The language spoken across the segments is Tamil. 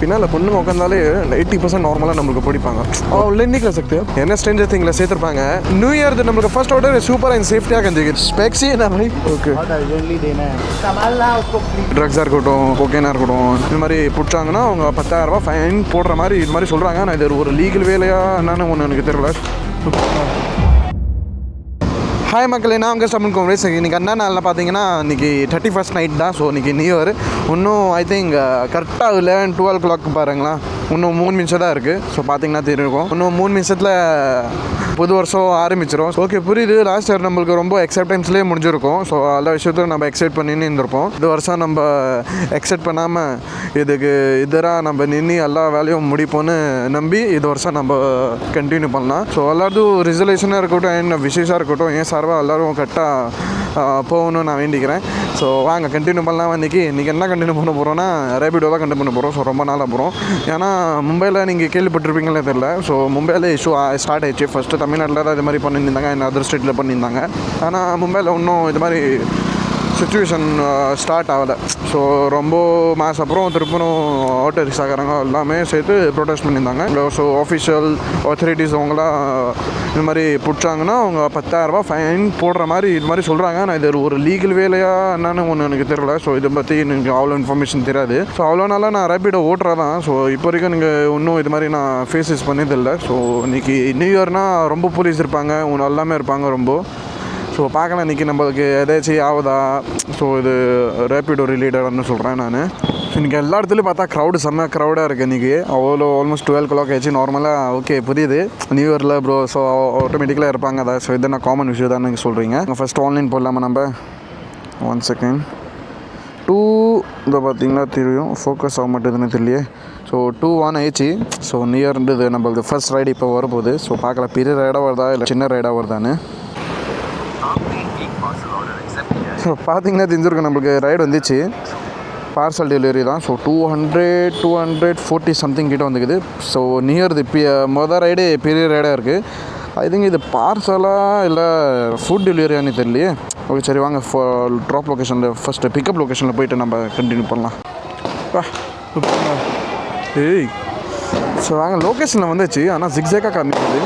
பின்னால் பொண்ணுங்க உட்காந்தாலே 80% நார்மலாக நம்மளுக்கு பிடிப்பாங்க. नहीं कर सकते என்ன ஸ்ட்ரேஞ்சர் திங்கில் சேர்த்துருப்பாங்க. நியூ இயர் நம்மளுக்கு ஃபர்ஸ்ட் ஆர்டர் சூப்பர் அண்ட் சேஃப்டியாக கஞ்சிக்கு ஸ்பெக்ஸி என்ன भाई ஓகே ட்ரக்ஸாக இருக்கட்டும் கோகேனாக இருக்கட்டும் இந்த மாதிரி பிடிச்சாங்கன்னா அவங்க 10,000 ரூபா ஃபைன் போடுற மாதிரி இது மாதிரி சொல்கிறாங்க. நான் இது ஒரு லீகல் வேலையா என்னன்னு ஒன்று எனக்கு தெரியல. ஹாய் மக்களே, நான் உங்கள் ஸ்டமன் கோமரேஸ். இன்றைக்கி என்ன நாளில் பார்த்தீங்கன்னா இன்றைக்கி 31st நைட் தான். ஸோ இன்றைக்கி நியூ இயர். இன்னும் ஐ திங்க் கரெக்டாக 11-12 o'clock பாருங்களேன். இன்னும் 3 நிமிஷம் தான் இருக்குது. ஸோ பார்த்தீங்கன்னா தெரியும் இன்னும் 3 நிமிஷத்தில் புது வருஷம் ஆரம்பிச்சிடும். ஓகே புரியுது. லாஸ்ட் இயர் நம்மளுக்கு ரொம்ப எக்ஸைட்டன்ஸ்லேயே முடிஞ்சிருக்கும். ஸோ எல்லா விஷயத்தையும் நம்ம எக்ஸைட் பண்ணின்னு இருந்திருப்போம். இந்த வருஷம் நம்ம எக்ஸைட் பண்ணாமல் இதுக்கு இதராக நம்ம நின்று எல்லா வேலையும் முடிப்போன்னு நம்பி இது வருஷம் நம்ம கண்டினியூ பண்ணலாம். ஸோ எல்லாருக்கும் ரிசல்யூஷனாக இருக்கட்டும் என்ன விசேஷாக இருக்கட்டும் என் சார்பாக எல்லோரும் கரெக்டாக போகணும்னு நான் வேண்டிக்கிறேன். ஸோ வாங்க கண்டினியூ பண்ணலாம். இன்றைக்கி என்ன கண்டினியூ பண்ண போகிறோன்னா ரேபிடோ தான் கண்டினியூ பண்ண போகிறோம். ஸோ ரொம்ப நாளாக போகிறோம். ஏன்னா மும்பையில் நீங்கள் கேள்விப்பட்டிருப்பீங்களே தெரியல. ஸோ மும்பையில் இஷ்யூ ஸ்டார்ட் ஆயிடுச்சு. ஃபஸ்ட்டு தமிழ்நாட்டில் தான் இது மாதிரி பண்ணியிருந்தாங்க, இன்னும் அதர் ஸ்டேட்டில் பண்ணியிருந்தாங்க. ஆனால் மும்பையில் இன்னும் இது மாதிரி சுச்சுவேஷன் ஸ்டார்ட் ஆகலை. ஸோ ரொம்ப மாதம் அப்புறம் திருப்பணும் ஆட்டோ ரிக்ஷாக்காரங்க எல்லாமே சேர்த்து ப்ரொடெஸ்ட் பண்ணியிருந்தாங்க. ஸோ ஆஃபிஷியல் அத்தாரிட்டிஸ் அவங்களாம் இது மாதிரி பிடிச்சாங்கன்னா அவங்க 10,000 ரூபா ஃபைன் போடுற மாதிரி இது மாதிரி சொல்கிறாங்க. நான் இது ஒரு லீகல் வேலையா என்னன்னு ஒன்று எனக்கு தெரியல. ஸோ இதை பற்றி எனக்கு அவ்வளோ இன்ஃபர்மேஷன் தெரியாது. ஸோ அவ்வளோ நாளாக நான் ரேபிடோ ஓட்டுறதான். ஸோ இப்போ வரைக்கும் நீங்கள் இன்னும் இது மாதிரி நான் ஃபேஸஸ் பண்ணதில்லை. ஸோ இன்றைக்கி நியூ இயர்னால் ரொம்ப போலீஸ் இருப்பாங்க, எல்லாமே இருப்பாங்க ரொம்ப. ஸோ பார்க்கலாம் இன்றைக்கி நம்மளுக்கு எதாச்சும் ஆகுதா. ஸோ இது ரேபிடோ ரிலேட்டட்னு சொல்கிறேன் நான். ஸோ இன்றைக்கி எல்லா இடத்துலையும் பார்த்தா செம்ம க்ரௌடாக இருக்குது இன்றைக்கி. அவ்வளோ ஆல்மோஸ்ட் 12 o'clock ஆச்சு. நார்மலாக ஓகே புரியுது நியூ இயரில் ப்ரோ. ஸோ ஆட்டோமேட்டிக்கலாக இருப்பாங்க. அதான் ஸோ இதை நான் காமன் விஷயம் தான் நீங்கள் சொல்கிறீங்க. ஃபஸ்ட் ஆன்லைன் போடலாமா நம்ம? 1 second 2 இதை பார்த்தீங்கன்னா தெரியும். ஃபோக்கஸ் ஆக மாட்டேதுன்னு தெரியலையே. ஸோ 2-1 ஆயிடுச்சு. ஸோ நியூ இயர்ன்றது நம்மளுக்கு ஃபர்ஸ்ட் ரைடு இப்போ வரப்போகுது. ஸோ பார்க்கலாம் பெரிய ரைடாக வருதா இல்லை சின்ன ரைடாக வருதான்னு. ஸோ பார்த்தீங்கன்னா தெரிஞ்சிருக்கும் நம்மளுக்கு ரைடு வந்துச்சு. பார்சல் டெலிவரி தான். ஸோ 240 சம்திங் கிட்ட வந்துக்குது. ஸோ நியர் மொதல் ரைடு பெரிய ரைடாக இருக்குது. ஐ திங்க் இது பார்சலாக இல்லை ஃபுட் டெலிவரியானு தெரியலையே. ஓகே சரி வாங்க ட்ராப் லொக்கேஷனில் ஃபஸ்ட்டு பிக்கப் லொக்கேஷனில் போய்ட்டு நம்ம கண்டினியூ பண்ணலாம். ஏய் ஸோ வாங்க லொக்கேஷனில் வந்துச்சு. ஆனால் ஜிக்ஸாக்காக காமிக்குது.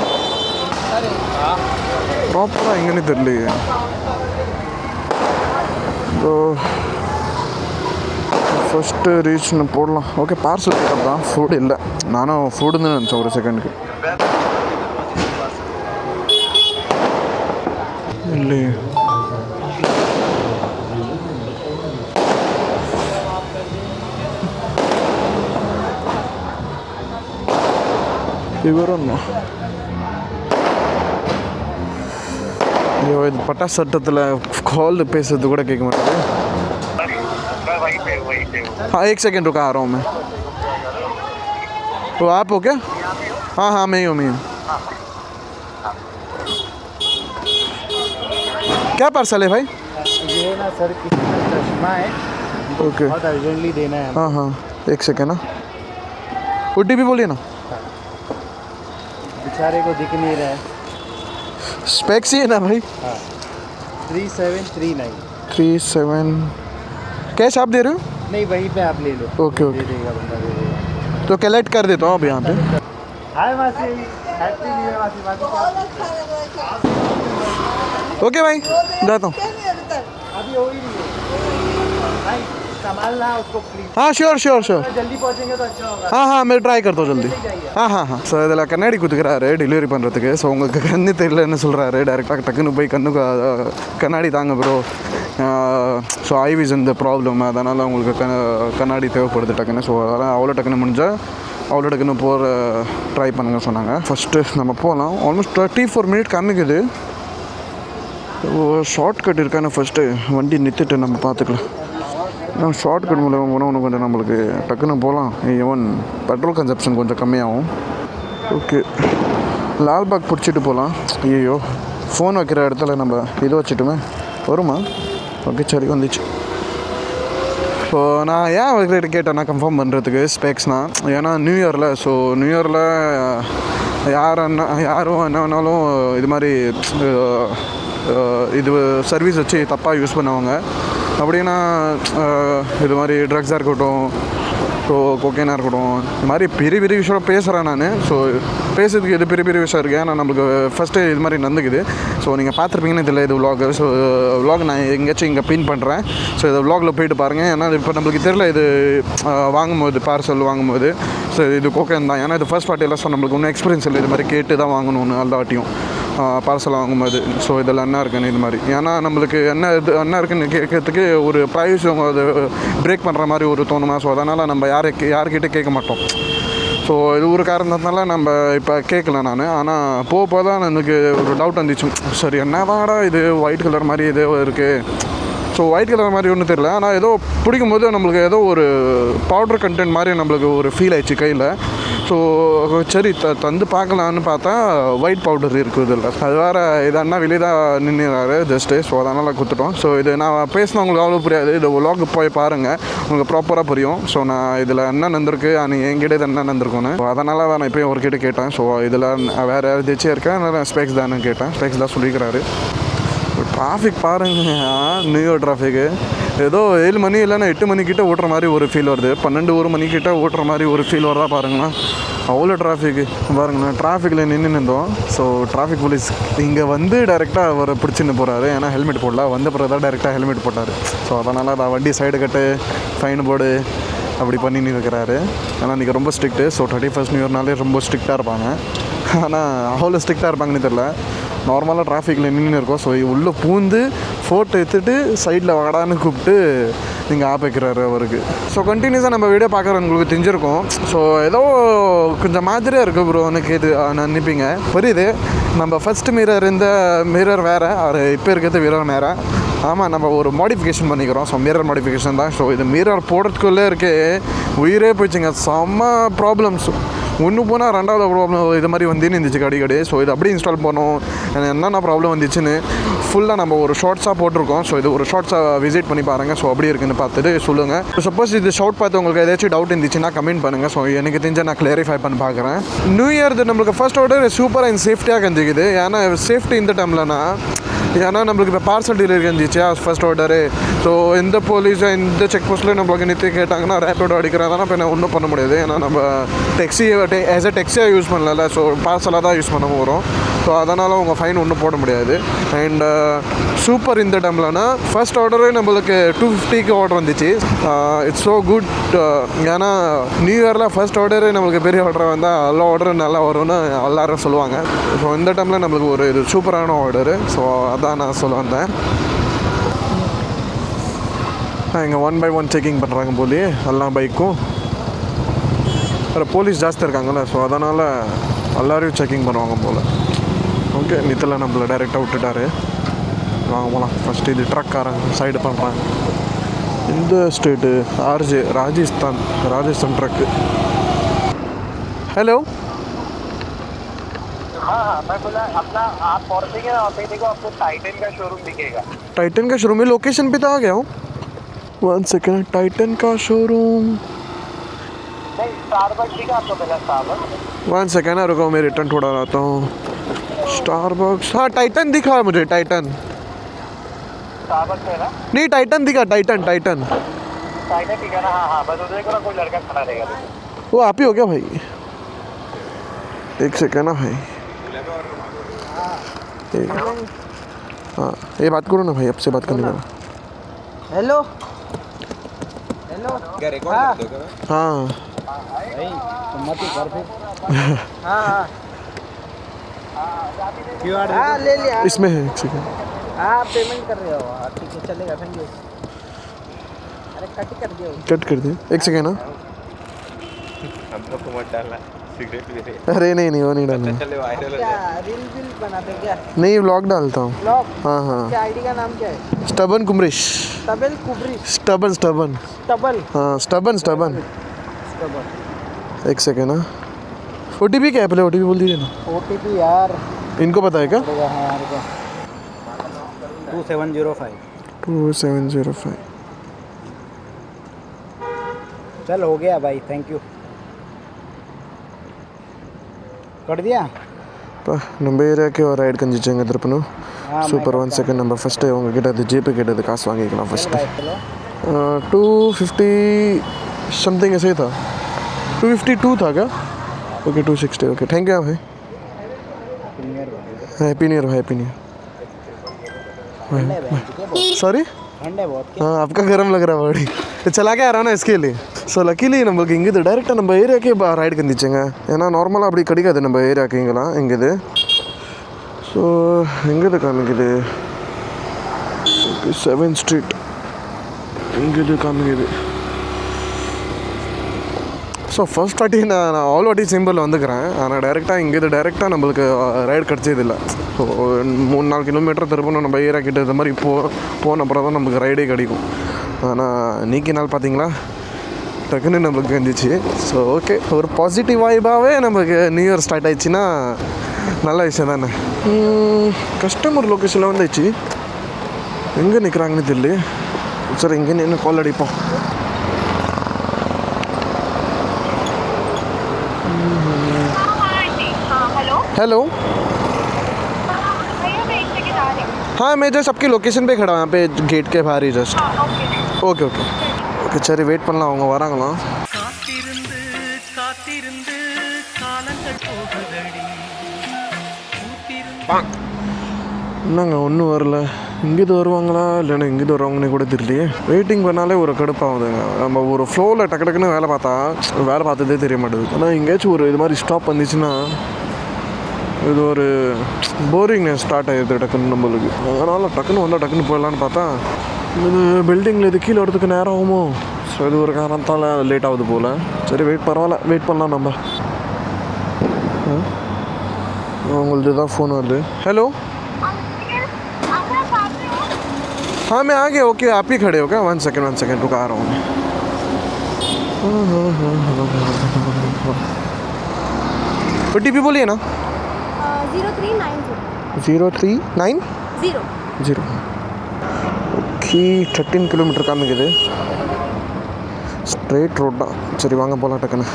ப்ராப்பராக எங்கேன்னு தெரியலையே. ஸோ ஃபஸ்ட்டு ரீச்னு போடலாம். ஓகே பார்சல் பிக்கப் தான், ஃபுட் இல்லை. நானும் ஃபுட்டுன்னு நினச்சேன் ஒரு செகண்டுக்கு. இல்லையே இவரும் ஐயோ இது பட்டா சட்டத்தில் கால் பேசுறது கூட கேட்க மாட்டேது. हाँ 1 सेकंड रुका आ रहा हूँ मैं. तो आप हो क्या? हाँ मैं ही हूँ. क्या पार्सल है भाई? ये ना सर किसी का चश्मा है. ओके बहुत अर्जेंटली देना है. हाँ 1 सेकंड ना. OTP बोलिए ना. बेचारे को दिख नहीं रहा है. स्पेक्स ही है ना भाई? हाँ 3739. 37 कैश आप दे रहे हो? नहीं वहीं पे आप ले लो. ओके दे देगा बंदा, दे देगा. तो कलेक्ट कर देता हूँ अब यहाँ पे. हाय मासी, हैप्पी न्यू ईयर मासी. ओके भाई जाता हूँ. अभी हो ही रही है भाई, संभालना उसको प्लीज. हाँ श्योर जल्दी पहुँचेंगे तो अच्छा होगा. हाँ मैं ट्राई करता हूँ जल्दी. हाँ ஸோ இதில் கண்ணாடி குத்துக்கிறாரு டெலிவரி பண்ணுறதுக்கு. ஸோ உங்களுக்கு கண்ணு தெரியலன்னு சொல்கிறாரு. டேரெக்டாக டக்குன்னு போய் கண்ணுக்கு கண்ணாடி தாங்க ப்ரோ. ஸோ ஐ விஷன் இந்த ப்ராப்ளம், அதனால் உங்களுக்கு கண்ணாடி தேவைப்படுது டக்குன்னு. ஸோ அதெல்லாம் அவ்வளோ டக்குன்னு முடிஞ்சால் அவ்வளோ டக்குன்னு போகிற ட்ரை பண்ணுங்க சொன்னாங்க. ஃபஸ்ட்டு நம்ம போகலாம். ஆல்மோஸ்ட் 34 minutes காமிக்குது. ஷார்ட் கட் இருக்கான்னு ஃபஸ்ட்டு வண்டி நிறுத்திட்டு நம்ம பார்த்துக்கலாம். நான் ஷார்ட் கட் மூலம் போனால் ஒன்று கொஞ்சம் நம்மளுக்கு டக்குன்னு போகலாம். ஈவன் பெட்ரோல் கன்சப்ஷன் கொஞ்சம் கம்மியாகும். ஓகே லால்பாக் பிடிச்சிட்டு போகலாம். ஐயோ ஃபோன் வைக்கிற இடத்துல நம்ம இது வச்சுட்டுமே வருமா? ஓகே சரி வந்துச்சு. ஸோ நான் ஏன் அவர்கிட்ட கேட்டேன்னா கன்ஃபார்ம் பண்ணுறதுக்கு ஸ்பெக்ஸ்னால், ஏன்னா நியூ இயரில். ஸோ நியூ இயரில் யாரும் என்ன வேணாலும் இது மாதிரி இது சர்வீஸ் வச்சு தப்பாக யூஸ் பண்ணுவாங்க. அப்படின்னா இது மாதிரி ட்ரக்ஸாக இருக்கட்டும் ஸோ கொக்கைனாக இருக்கட்டும், இந்த மாதிரி பெரிய பெரிய விஷயம் பேசுகிறேன் நான். ஸோ பேசுறதுக்கு இது பெரிய பெரிய விஷயம் இருக்குது. ஏன்னா நம்மளுக்கு ஃபஸ்ட்டு இது மாதிரி நடந்துக்குது. ஸோ நீங்கள் பார்த்துருப்பீங்கன்னு தெரியல இது vlog. ஸோ vlog நான் எங்கேயாச்சும் இங்கே பின் பண்ணுறேன். ஸோ இது vlogல போயிட்டு பாருங்கள். ஏன்னா இப்போ நம்மளுக்கு தெரியல இது வாங்கும்போது, பார்சல் வாங்கும்போது. ஸோ இது கொக்கைன் தான். ஏன்னா இது ஃபர்ஸ்ட் பார்ட்டியெல்லாம் ஸோ நம்மளுக்கு ஒன்றும் எக்ஸ்பீரியன்ஸ் இல்லை. இது மாதிரி கேட்டு தான் வாங்கணும்னு எல்லா வாட்டியும் பார்சல் வாங்கும்போது. ஸோ இதில் என்ன இருக்குன்னு இது மாதிரி. ஏன்னா நம்மளுக்கு என்ன இருக்குன்னு கேட்கறதுக்கு ஒரு ப்ரைஸ் அவங்க அது பிரேக் பண்ணுற மாதிரி ஒரு தோணுமா. ஸோ அதனால் நம்ம யார்கிட்ட கேட்க மாட்டோம். ஸோ இது ஒரு காரணத்தினால நம்ம இப்போ கேட்கல நான். ஆனால் போக தான் எனக்கு ஒரு டவுட் வந்துச்சு. சரி என்னவாடா இது ஒயிட் கலர் மாதிரி ஏதோ இருக்குது. ஸோ ஒயிட் கலர் மாதிரி ஒன்றும் தெரியல. ஆனால் ஏதோ பிடிக்கும்போது நம்மளுக்கு ஏதோ ஒரு பவுடர் கண்டென்ட் மாதிரி நம்மளுக்கு ஒரு ஃபீல் ஆயிடுச்சு கையில். ஸோ சரி தந்து பார்க்கலான்னு பார்த்தா ஒயிட் பவுடர் இருக்குது இல்லை. அது வேறு இது அண்ணா வெளியே தான் நின்றுறாரு ஜஸ்ட்டு. ஸோ அதனால் கொடுத்துட்டோம். ஸோ இது நான் பேசினா உங்களுக்கு அவ்வளோ புரியாது. இது vlog போய் பாருங்கள், உங்களுக்கு ப்ராப்பராக புரியும். ஸோ நான் இதில் என்ன நடந்திருக்கு, என்கிட்ட இது என்ன நடந்திருக்குன்னு. ஸோ அதனால தான் நான் இப்போயும் அவர்கிட்ட கேட்டேன். ஸோ இதில் வேறு யாரும் தேய்ச்சியாக இருக்கேன், அதனால் ஸ்பெக்ஸ் தானே கேட்டேன். ஸ்பெக்ஸ் தான் சொல்லிக்கிறாரு. டிராஃபிக் பாருங்க, நியூ டிராஃபிக்கு ஏதோ 7 மணி இல்லைன்னா 8 மணிக்கிட்ட ஓட்டுற மாதிரி ஒரு ஃபீல் வருது. 12-1 மணிக்கிட்ட ஓட்டுற மாதிரி ஒரு ஃபீல் வரதா பாருங்களேன். அவ்வளோ டிராஃபிக்கு பாருங்களேன். டிராஃபிக்கில் நின்றுந்தோம். ஸோ டிராஃபிக் போலீஸ் இங்கே வந்து டைரெக்டாக அவர் பிடிச்சின்னு போகிறாரு. ஏன்னா ஹெல்மெட் போடல, வந்த பிறகு தான் டைரெக்டாக ஹெல்மெட் போட்டார். ஸோ அதனால் அதை வண்டி சைடு கட்டு, ஃபைன் போடு அப்படி பண்ணின்னு இருக்கிறாரு. ஏன்னா இன்றைக்கி ரொம்ப ஸ்ட்ரிக்ட்டு. ஸோ 31st நியூ இயர்னாலே ரொம்ப ஸ்ட்ரிக்டாக இருப்பாங்க. ஆனால் அவ்வளோ ஸ்ட்ரிக்டாக இருப்பாங்கன்னு தெரில. நார்மலாக டிராஃபிக்கில் நின்று இருக்கோம். ஸோ உள்ளே பூந்து ஃபோட்டோ எடுத்துகிட்டு சைடில் வாடான்னு கூப்பிட்டு நீங்கள் வைக்கிறாரு அவருக்கு. ஸோ கண்டினியூஸாக நம்ம வீடியோ பார்க்குறவங்களுக்கு தெரிஞ்சிருக்கும். ஸோ ஏதோ கொஞ்சம் மாதிரியாக இருக்குது ப்ரோ எனக்கு இது நினைப்பீங்க. புரியுது. நம்ம ஃபஸ்ட்டு மிரர் வேறு, அவர் இப்போ இருக்கிறது மிரர் வேறு. ஆமாம், நம்ம ஒரு மாடிஃபிகேஷன் பண்ணிக்கிறோம். ஸோ மிரர் மாடிஃபிகேஷன் தான். ஸோ இது மிரர் போடுறதுக்குள்ளே இருக்கே உயிரே போயிடுச்சுங்க. செம்ம ப்ராப்ளம்ஸ். ஒன்று போனால் ரெண்டாவது ப்ராப்ளம் இது மாதிரி வந்துன்னு இருந்துச்சு அடிக்கடி. ஸோ இது அப்படியே இன்ஸ்டால் பண்ணோம். என்னென்ன ப்ராப்ளம் வந்துச்சுன்னு ஃபுல்லாக நம்ம ஒரு ஷார்ட்ஸாக போட்டிருக்கோம். ஸோ இது ஒரு ஷார்ட்ஸாக விசிட் பண்ணி பாருங்கள். ஸோ அப்படி இருக்குன்னு பார்த்துட்டு சொல்லுங்கள். சப்போஸ் இது ஷார்ட் பார்த்து உங்களுக்கு ஏதாச்சும் டவுட் இருந்துச்சுன்னா கமெண்ட் பண்ணுங்கள். ஸோ எனக்கு தெரிஞ்ச நான் கிளாரிஃபை பண்ணி பார்க்குறேன். நியூ இயர் நம்மளுக்கு ஃபர்ஸ்ட் ஆர்டர் சூப்பராக அண்ட் சேஃப்டியாக கஞ்சிக்குது. ஏன்னா சேஃப்டி இந்த டைம்லனா, ஏன்னா நம்மளுக்கு இப்போ பார்சல் டெலிவரி இருந்துச்சு ஃபர்ஸ்ட் ஆர்டரு. ஸோ எந்த போலீஸோ எந்த செக் போஸ்ட்லேயும் நம்மளுக்கு நிறுத்தி கேட்டாங்கன்னா ரேப்பிடோ அடிக்கிறதானா இப்போ நான் ஒன்றும் பண்ண முடியாது. ஏன்னா நம்ம ஆஸ் எ டெக்ஸியாக யூஸ் பண்ணல. ஸோ பார்சலாக தான் யூஸ் பண்ண போகிறோம். ஸோ அதனால் உங்கள் ஃபைன் ஒன்றும் போட முடியாது. அண்ட் சூப்பர் இந்த டைம்லனா ஃபர்ஸ்ட் ஆர்டரே நம்மளுக்கு 250க்கு ஆர்டர் வந்துச்சு. It's so good. ஏன்னா நியூ இயரில் ஃபர்ஸ்ட் ஆர்டரே நம்மளுக்கு பெரிய ஆர்டர் வந்தால் எல்லா ஆர்டரும் நல்லா வரும்னு எல்லோரும் சொல்லுவாங்க. ஸோ இந்த டைமில் நம்மளுக்கு ஒரு இது சூப்பரான ஆர்டரு. ஸோ அதான் நான் சொல்ல வந்தேன். இங்கே 1 by 1 செக்கிங் பண்ணுறாங்க போலி எல்லா பைக்கும். வேறு போலீஸ் ஜாஸ்தி இருக்காங்கல்ல. ஸோ அதனால் எல்லோரையும் செக்கிங் பண்ணுவாங்க போல். ஓகே, நித்தில் நம்மளை டைரெக்டாக விட்டுட்டாரு. வாங்க போகலாம். ஃபஸ்ட்டு இது ட்ரக்காரங்க சைடு பண்ணுறாங்க. இந்த ஸ்டேட்டு ராஜஸ்தான் ட்ரக்கு. ஹலோ. हाँ, मैं बोला अपना आप पहुँचेंगे ना, वहाँ पे देखो आपको टाइटन का शोरूम दिखेगा. टाइटन का शोरूम में लोकेशन पे तो आ गया हूँ. 1 सेकेंड. टाइटन का शोरूम नहीं, स्टारबक्स दिखा आपको पहले. स्टारबक्स 1 सेकेंड है, रुको मैं रिटर्न थोड़ा लाता हूँ. स्टारबक्स, हाँ टाइटन दिखा है मुझे. टाइटन स्टारबक्स है ना? नहीं, टाइटन दिखा. टाइटन टाइटन दिखा ना. हाँ, बस उधर देखो ना, कोई लड़का खड़ा रहेगा. वो आप ही हो क्या भाई? 1 सेकेंड ना भाई. हाँ, ये बात करो ना भाई, आपसे बात करने का. हेलो क्या रिकॉर्ड करते हो क्या? हाँ भाई तुम मत ही कर फिर. हाँ क्यूआर ले लिया. इसमें है. 1 सेकेंड. हाँ पेमेंट कर रहे हो. ठीक है चलेगा. Thank you. अरे कट कर दियो. कट कर दे. 1 सेकेंड ना. हम लोग को मत डालना, सिगरेट भी है. अरे नहीं वो नहीं डालना. चले वायरल हो क्या जाए. रील बनाते क्या? नहीं, व्लॉग डालता हूँ. ब्लॉग. हाँ हाँ. क्या आईडी का नाम क्या है? स्टबन कुमरिश. तबेल कुबरी. स्टबन. तबल. हाँ स्टबन. तबल. 1 सेकेंड ना. OTP क्या है? पहले OTP बोल दीजिए ना. OTP यार इनको पता है क्या? हाँ यार 2705. 2705. चल हो गया भाई. Thank you. कर दिया. நம்ம ஏரியாவுக்கு ஒரு ரைடு கஞ்சிச்சாங்க திருப்பணும். சூப்பர். 1 செகண்ட். நம்ம ஃபஸ்ட்டு அவங்க கிட்ட அது ஜிபே கிட்ட காசு வாங்கிக்கலாம். ஃபஸ்ட்டு 250 समथिंग ऐसे ही था. 252 था क्या? ओके 260. ओके थैंक यू भाई. हैप्पी न्यू ईयर भाई. Happy new year. सॉरी. ठंड है बहुत. हाँ आपका गर्म लग रहा है बॉडी. चला के आ रहा ना इसके लिए. ஸோ லக்கிலி நம்மளுக்கு இங்கே டைரெக்டாக நம்ம ஏரியாக்கே ரைடு கந்திச்சுங்க. ஏன்னா நார்மலாக அப்படி கிடைக்காது நம்ம ஏரியாவுக்கு இங்கெல்லாம் இங்கேது. ஸோ எங்கேது காமிக்குது 7th ஸ்ட்ரீட் இங்கேது காமிக்குது. ஸோ ஃபர்ஸ்ட் வாட்டி நான் ஆல் வாட்டி சிம்பிளில் வந்துக்கிறேன். ஆனால் டைரெக்டாக இங்கேது டைரெக்டாக நம்மளுக்கு ரைடு கிடச்சதில்லை. ஸோ 3-4 கிலோமீட்டர் திருப்பணும் நம்ம ஏரியா கிட்ட இது மாதிரி போன அப்புறம் தான் நமக்கு ரைடே கிடைக்கும். ஆனால் நீக்கி நாள் பார்த்தீங்களா டக்குன்னு நம்மளுக்கு வந்துச்சு. ஸோ ஓகே ஒரு பாசிட்டிவ் வைபாகவே நமக்கு நியூ இயர் ஸ்டார்ட் ஆயிடுச்சுன்னா நல்ல விஷயம் தானே. கஸ்டமர் லொக்கேஷனில் வந்துச்சு. எங்கே நிற்கிறாங்கன்னு தெரியல. சரி இங்கே நின்று கால் அடிப்போம். हेलो. हाँ मैं जस्ट आपकी लोकेशन पे खड़ा हूँ यहाँ पे गेट के बाहर ही जस्ट. ओके ओके ओके சரி வெயிட் பண்ணலாம் அவங்க வராங்களாம். காத்திருந்து காத்திருந்து காலங்கள் போகுதடி என்னங்க ஒன்றும் வரல. இங்கேது வருவாங்களா இல்லைன்னா இங்கேது வருவாங்கன்னு கூட தெரியலையே. வெயிட்டிங் பண்ணாலே ஒரு கடுப்பாகுதுங்க. நம்ம ஒரு ஃப்ளோவில் டக்கு டக்குன்னு வேலை பார்த்ததே தெரிய மாட்டேது. ஆனால் எங்கேயாச்சும் ஒரு இது மாதிரி ஸ்டாப் வந்துச்சுன்னா இது ஒரு போரிங்னஸ் ஸ்டார்ட் ஆகிடுது டக்குன்னு நம்மளுக்கு. அதனால் டக்குன்னு வந்தால் டக்குன்னு போயிடலான்னு பார்த்தா இது பில்டிங்கில் இது கீழே வரதுக்கு நேரம் ஆகுமோ. ஸோ இது ஒரு காரணத்தால் லேட் ஆகுது போல். சரி பரவாயில்ல வெயிட் பண்ணலாம் நம்ம. உங்களது தான் ஃபோன் வருது. हेलो. हाँ मैं आ गया. ओके आप ही खड़े हो क्या? 1 सेकेंड रुका आ रहा हूँ. OTP बोलिए ना. 0390. ஓகே 13 கிலோமீட்டர் காமிக்குது. ஸ்ட்ரெயிட் ரோட் தான். சரி வாங்க போகலாம் டக்குன்னு.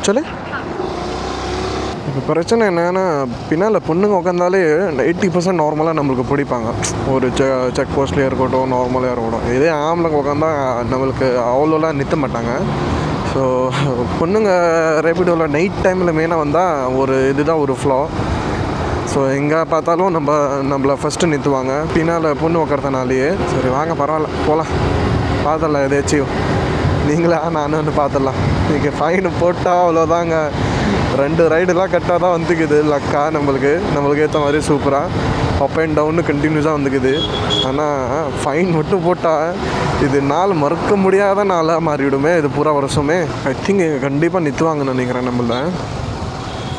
சொல்லு. இப்போ பிரச்சனை என்னென்னா பின்னால் பொண்ணுங்க உட்காந்தாலே 80% நார்மலாக நம்மளுக்கு பிடிப்பாங்க. ஒரு செக் போஸ்ட்லேயே இருக்கட்டும் நார்மலாக இருக்கட்டும். இதே ஆம்பளைங்க உட்காந்தா நம்மளுக்கு அவ்வளோலாம் நிற்க மாட்டாங்க. ஸோ பொண்ணுங்க ரேபிடோவில் நைட் டைமில் மெயினாக வந்தால் ஒரு இதுதான் ஒரு ஃப்ளோ. ஸோ எங்கே பார்த்தாலும் நம்மளை ஃபஸ்ட்டு நிறுத்துவாங்க பின்னால் பொண்ணு உட்காரதுனாலேயே. சரி வாங்க பரவாயில்ல போகலாம். பார்த்துடலாம் எதாச்சும். நீங்களா நானும் பார்த்துடலாம். இன்றைக்கி ஃபைனு போட்டால் அவ்வளோதாங்க. 2 ரைடெலாம் கட்டாக தான் வந்துக்குது லக்கா நம்மளுக்கு ஏற்ற மாதிரி சூப்பராக அப் அண்ட் டவுன்னு கண்டினியூஸாக வந்துக்குது. ஆனால் ஃபைன் மட்டும் போட்டால் இது நாள் மறக்க முடியாத நாளாக மாறிவிடுமே இது பூரா வருஷமே. ஐ திங்க் கண்டிப்பாக நிறுத்துவாங்கன்னு நினைக்கிறேன். நம்மள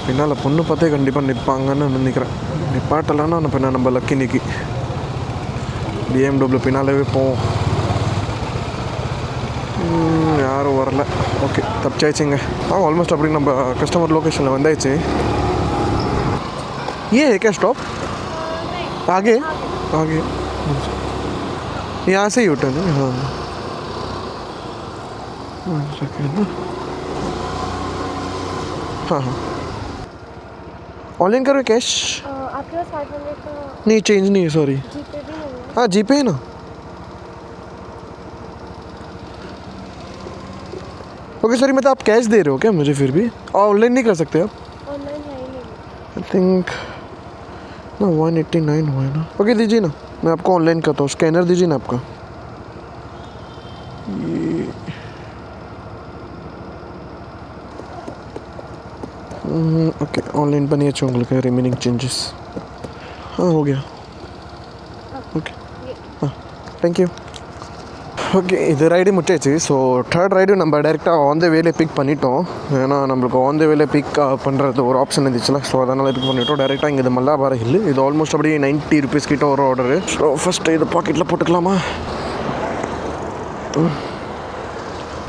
பின்னால் பொண்ணு பார்த்தே கண்டிப்பாக நிற்பாங்கன்னு நினைக்கிறேன். நிப்பாட்டலான்னா பின்னால் நம்ம லக்கி நிக்கி BMW பின்னாலே போவோம். யாரும் வரல. ஓகே தப்பிச்சாயிடுச்சுங்க. ஆல்மோஸ்ட் அப்படி நம்ம கஸ்டமர் லொக்கேஷனில் வந்தாயிடுச்சு. ये है क्या स्टॉप? आगे यहाँ से ही यूटर्न है. हाँ 1 सेकेंड. हाँ ऑनलाइन करो कैश? आपके पास 500 का नहीं चेंज नहीं है सॉरी. जीपे भी नहीं है. हाँ जीपे है ना. ओके सॉरी मतलब आप कैश दे रहे हो क्या मुझे? फिर भी ऑनलाइन नहीं कर सकते आप? ऑनलाइन है ही नहीं. आई थिंक ना 189 हुआ है ना. ओके दीजिए ना मैं आपको ऑनलाइन करता हूँ. स्कैनर दीजिए ना आपका. ओके ऑनलाइन பண்ணியாச்சு உங்களுக்கு ரிமைனிங் சேஞ்சஸ். हो गया. Okay thank you. ஓகே இது ரைடு முடிச்சாச்சு. ஸோ 3rd ரைடு நம்ம டைரெக்டாக ஆன் த வேலே பிக் பண்ணிட்டோம். ஏன்னா நம்மளுக்கு ஆன் த வேலே பிக் பண்ணுறது ஒரு ஆப்ஷன் இருந்துச்சுல. ஸோ அதனால் பிக் பண்ணிட்டோம் டைரெக்டாக. இங்கே இது மல்லாபாறை ஹில். இது ஆல்மோஸ்ட் அப்படியே 90 rupees கிட்ட ஒரு ஆர்டரு. ஸோ ஃபஸ்ட்டு இது பாக்கெட்டில் போட்டுக்கலாமா.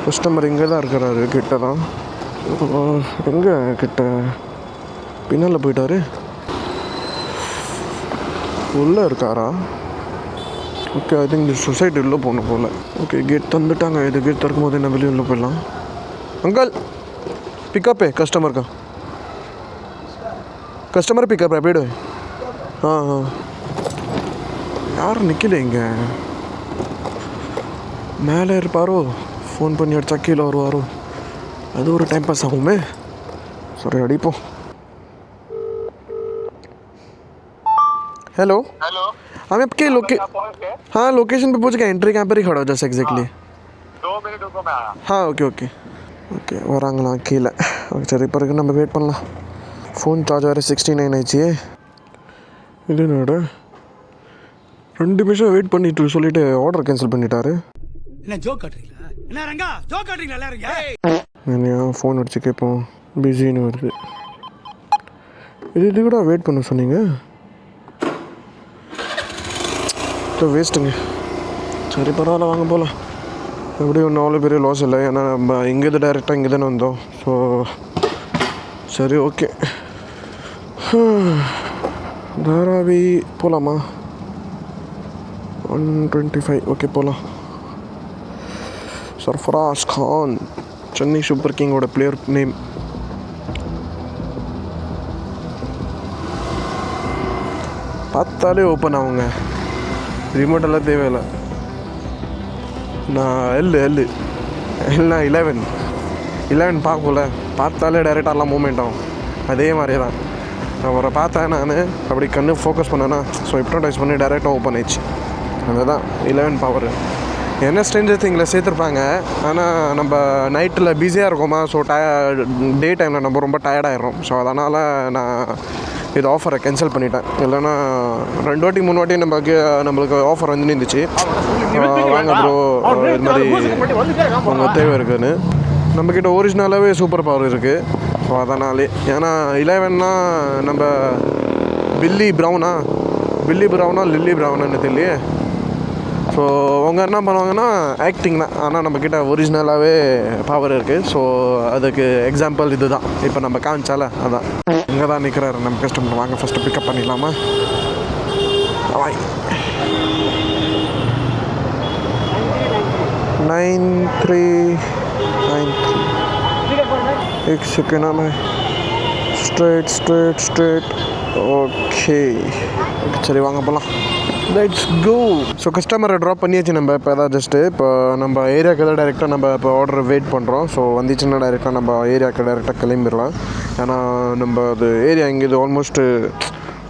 கஸ்டமர் இங்கே தான் இருக்கிறாரு கிட்ட தான். எங்கே கிட்ட பின்னால் போயிட்டாரு. உள்ளே இருக்காரா? ஓகே ஐ திங்க் இந்த சொசைட்டி உள்ளே போகணும் போல். Okay gate தந்துட்டாங்க. இது கேட் திறக்கும் போது என்ன வெளியே உள்ளே போயிடலாம். अंकल पिकअप है कस्टमर का. कस्टमर पिकअप रैपिड है. हाँ हाँ யார் நிற்கல இங்கே மேலே இருப்பாரோ ஃபோன் பண்ணி அடிச்சா கீழே வருவாரோ, அது ஒரு டைம் பாஸ் ஆகுமே. சரி அடிப்போம். हेलो हेलो हम आपके हाँ लोकेशन पे पहुंच गए. एंट्री कहाँ पर ही खड़ा हो जस्ट एग्जैक्टली. 2 मिनट रुको मैं आया. हाँ ओके ओके ஓகே வராங்களா கீழே. ஓகே சரி இப்போ இருக்கு, நம்ம வெயிட் பண்ணலாம். ஃபோன் சார்ஜ் வேறு 69 ஆயிடுச்சு. இது என்னோட 2 நிமிஷம் வெயிட் பண்ணிட்டு சொல்லிட்டு ஆர்டர் கேன்சல் பண்ணிட்டாரு. என்ன ஜோக் காட்டுறீங்களா? என்ன ரங்கா ஜோக் காட்டுறீங்களா எல்லாரும்? என்னையா ஃபோன் அடிச்சு கேட்போம், பிஸின்னு வருது. இது கூட வெயிட் பண்ண சொன்னீங்க, வேஸ்ட்டுங்க. சரி பரவாயில்ல, வாங்க போகலாம். எப்படியும் ஒன்றும் அவ்வளோ பெரிய லாஸ் இல்லை, ஏன்னா நம்ம இங்கேருந்து டைரெக்டாக இங்கே தானே வந்தோம். ஸோ சரி ஓகே. தாராவி போகலாமா? 125 ஓகே போகலாம். சர்ஃபராஸ் கான், சென்னை சூப்பர் கிங்கோட பிளேயர் நேம். பார்த்தாலே ஓப்பன் ஆகுங்க, ரிமோட் எல்லாம் தேவையில்லை. நான் இல்லைனா 11 பார்க்கல, பார்த்தாலே டைரெக்டாக மூமெண்ட் ஆகும். அதே மாதிரி தான் அவரை பார்த்தேன் நான், அப்படி கண்ணு ஃபோக்கஸ் பண்ணேன்னா ஸோ ஹிப்னோடைஸ் பண்ணி டைரெக்டாக ஓப்பன் ஆயிடுச்சு. அதுதான் 11 பவர். என்ன ஸ்ட்ரேஞ்சர் திங்கில் சேர்த்துருப்பாங்க, ஆனால் நம்ம நைட்டில் பிஸியாக இருக்கோமா, ஸோ டே டைமில் நம்ம ரொம்ப டயர்டாகிடும். ஸோ அதனால் நான் இது ஆஃபரை கேன்சல் பண்ணிட்டேன். இல்லைன்னா 2 வாட்டி 3 வாட்டி நம்மளுக்கு ஆஃபர் வந்து இருந்துச்சு. வாங்க ப்ரோ, இது மாதிரி உங்கள் தேவை இருக்குதுன்னு. நம்மக்கிட்ட ஒரிஜினலாகவே சூப்பர் பவர் இருக்குது. ஸோ அதனாலே, ஏன்னா 11னா நம்ம பில்லி ப்ரௌனா லில்லி ப்ரௌனான்னு தெரியலையே. ஸோ அவங்க என்ன பண்ணுவாங்கன்னா ஆக்டிங் தான், ஆனால் நம்மக்கிட்ட ஒரிஜினலாகவே பவர் இருக்குது. ஸோ அதுக்கு எக்ஸாம்பிள் இது தான் இப்போ நம்ம காமிச்சால. அதான் இங்கே தான் நிற்கிறாரு நம்ம கஸ்டமர். வாங்க ஃபஸ்ட்டு பிக்கப் பண்ணிடலாமா? வாய் 9393 एक सेकेंड में स्ट्रेट ஓகே சரி வாங்க போகலாம். Let's go. ஸோ கஸ்டமரை ட்ராப் பண்ணியாச்சு நம்ம. இப்போ தான் ஜஸ்ட்டு இப்போ நம்ம ஏரியாவுக்கு தான் டைரெக்டாக நம்ம இப்போ ஆர்டர் வெயிட் பண்ணுறோம். ஸோ வந்துச்சுன்னா டைரெக்டாக நம்ம ஏரியாவுக்கு டைரெக்டாக கிளம்பிடலாம். ஏன்னா நம்ம அது ஏரியா இங்கே இது ஆல்மோஸ்ட்டு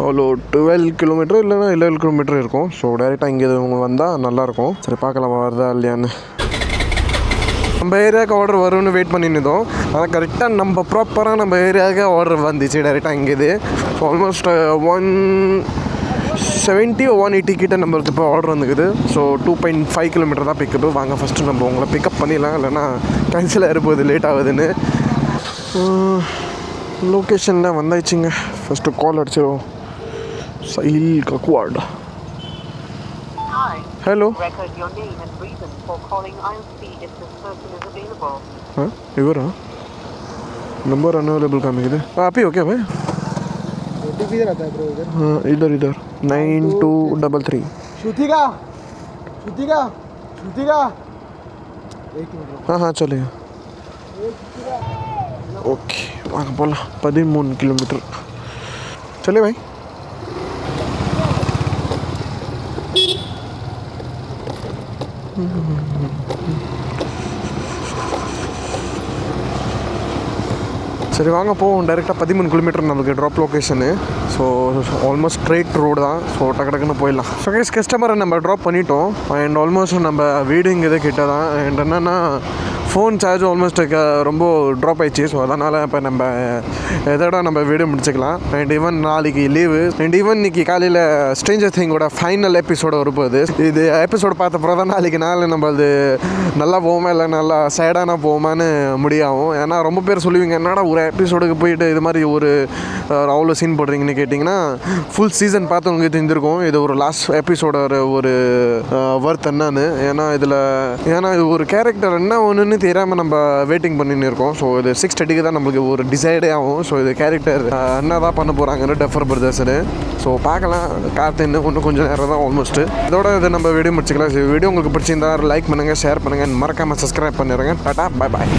அவ்வளோ 12 கிலோமீட்டர் இல்லைன்னா 11 கிலோமீட்டர் இருக்கும். ஸோ டைரெக்டாக இங்கே வந்தால் நல்லாயிருக்கும். சரி பார்க்கலாம் வருதா இல்லையான்னு. நம்ம ஏரியாவுக்கு ஆர்டர் வரும்னு வெயிட் பண்ணியிருந்தோம், ஆனால் கரெக்டாக நம்ம ப்ராப்பராக நம்ம ஏரியாவுக்கு ஆர்டர் வந்துச்சு டைரெக்டாக இங்கேது. ஸோ ஆல்மோஸ்ட் 170 180 கிட்ட நம்மளுக்கு இப்போ ஆர்டர் வந்துக்குது. ஸோ 2.5 கிலோமீட்டர் தான் பிக்கப்பு. வாங்க ஃபஸ்ட்டு நம்ம உங்களை பிக்கப் பண்ணிடலாம், இல்லைன்னா கேன்சல் ஆகிருப்போது லேட் ஆகுதுன்னு. லொக்கேஷனில் வந்தாச்சுங்க. ஃபஸ்ட்டு கால் அடிச்சிடும். சைல் கக்குவாட். Hello. Record your name and reason for calling. I'll see if this person is available. हाँ इवरा नंबर अनअवेलेबल का मिले. आप ही हो क्या भाई? ओटीपी इधर आता है ब्रो. इधर हाँ इधर 9233. श्रुतिका एक मिनट. हाँ चलेगा. ओके वहाँ बोला 13 किलोमीटर. चले भाई. சரி வாங்க போவோம். டைரெக்டாக 13 கிலோமீட்டர் நமக்கு drop location. So almost straight road தான். ஸோ டக்குன்னு போயிடலாம். ஸோ கேஸ் கஸ்டமரை நம்ம ட்ராப் பண்ணிட்டோம். அண்ட் ஆல்மோஸ்ட் நம்ம வீடு இங்கே கிட்ட தான். அண்ட் என்னென்னா ஃபோன் சார்ஜ் ஆல்மோஸ்ட் ரொம்ப ட்ராப் ஆயிடுச்சு. ஸோ அதனால் இப்போ நம்ம எதோட நம்ம வீடியோ முடிச்சுக்கலாம். அண்ட் ஈவன் நாளைக்கு லீவு. அண்ட் ஈவன் இன்றைக்கி காலையில் ஸ்ட்ரேஞ்சர் திங்கோட ஃபைனல் எபிசோடு வரப்போகுது. இது எபிசோடு பார்த்த பிறகு தான் நாளைக்கு நாள் நம்ம அது நல்லா போவோமா இல்லை நல்லா சேடான போவோமான்னு முடியாகும். ஏன்னா ரொம்ப பேர் சொல்லுவீங்க, என்னடா ஒரு எபிசோடுக்கு போயிட்டு இது மாதிரி ஒரு அவ்வளோ சீன் போடுறீங்கன்னு கேட்டிங்கன்னா, ஃபுல் சீசன் பார்த்தவங்க தெரிஞ்சிருக்கும் இது ஒரு லாஸ்ட் எபிசோட ஒரு ஒர்த் என்னன்னு. ஏன்னா இது ஒரு கேரக்டர் என்ன ஒன்றுன்னு தெரியாமல் நம்ம வெயிட்டிங் பண்ணின்னு இருக்கோம். ஸோ இது 6:30 தான் நம்மளுக்கு ஒரு டிசைடே ஆகும். ஸோ இது கேரக்டர் என்ன தான் பண்ண போகிறாங்கன்னு டெஃபர் பிரதர்ஸ்னு. ஸோ பார்க்கலாம். கார்த்தின்னு இன்னும் கொஞ்சம் நேரம் தான் ஆல்மோஸ்ட்டு. இதோட இதை நம்ம வீடியோ முடிச்சுக்கலாம். வீடியோ உங்களுக்கு பிடிச்சிருந்தா லைக் பண்ணுங்கள், ஷேர் பண்ணுங்கள், மறக்காமல் சப்ஸ்கிரைப் பண்ணிடுங்க. டாடா, பாய்.